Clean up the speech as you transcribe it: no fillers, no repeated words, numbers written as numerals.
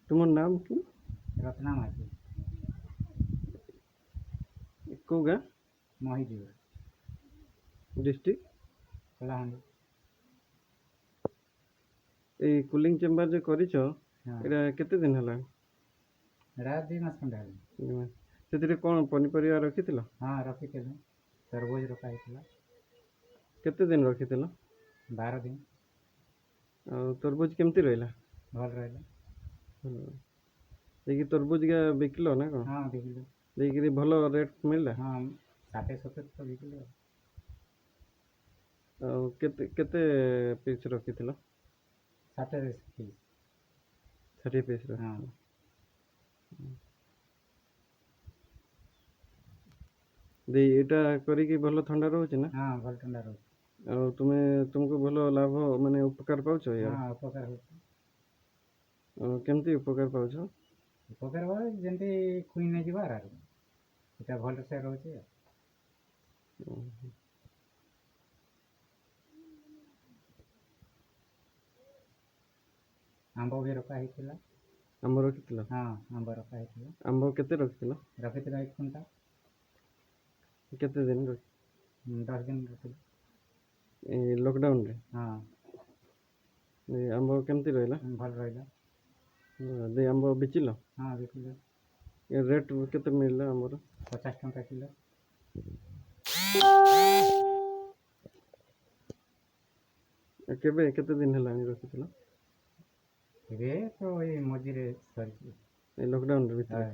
तुम नाम कि रत्ना माझी को गाँ महिजुर डिस्ट्रिक्ट कलाहांडी ए कुलिंग चेम्बर जो करिछ हाँ एटा केते दिन हला रात 2 मास खंडे हेले ସେଥିରେ କ'ଣ ପନିପରିବା ରଖିଥିଲ? हाँ रखिथिलु तरबूज रखा ହେଇଥିଲା କେତେ ଦିନ ରଖିଥିଲ? 12 दिन ଆଉ ତରଭୁଜ କେମିତି ରହିଲା? ଭଲ ରହିଲା ଦେଇକି ତରଭୁଜ ବିକିଲ ନା କ'ଣ? हाँ बिकिलु ଦେଇକିରି ଭଲ ରେଟ୍ ମିଳିଲା? हाँ 60-70 ତ ବିକିଲୁ ଆଉ କେତେ କେତେ ପିସ୍ ରଖିଥିଲ? 60 ପିସ୍ 60 ପିସ୍ हाँ ରଖିଥିଲ। ଦେଇ ଏଇଟା କରିକି ଭଲ ଥଣ୍ଡା ରହୁଛି ନା? हाँ ଭଲ ଥଣ୍ଡା ରହୁଛି ଆଉ ତୁମକୁ ଭଲ ଲାଭ ମାନେ ଉପକାର ପାଉଛ ୟାର? हाँ ଉପକାର ହେଉଛି କେମିତି ଉପକାର ପାଉଛ? ଉପକାର ବୋଲେ ଯେମିତି ଖୁଇ ନେଇଯିବ ଆର ଏଇଟା ଭଲସେ ରହୁଛି ଆଉ ଆମ୍ବ ବି ରଖା ହେଇଥିଲା ଆମ୍ବ ରଖିଥିଲ? ହଁ ଆମ୍ବ ରଖା ହେଇଥିଲା ଆମ୍ବ କେତେ ରଖିଥିଲ? ରଖିଥିଲା 1 କୁଇଣ୍ଟାଲ କେତେ ଦିନ 10 ଦିନ ରଖିଲୁ ଏଇ ଲକଡାଉନରେ? ହଁ ଆମ୍ବ କେମିତି ରହିଲା? ଭଲ ରହିଲା ଦେଇ ଆମ୍ବ ବିଚିଲ? ହଁ ବିକିଲୁ ରେଟ୍ କେତେ ମିଳିଲା ଆମର? 50 ଟଙ୍କା କିଲୋ କେବେ କେତେ ଦିନ ହେଲାଣି ରଖିଥିଲ? ଏବେ ତ ଏଇ ମଝିରେ ସରିଛି ଏଇ ଲକଡାଉନ ଭିତରେ?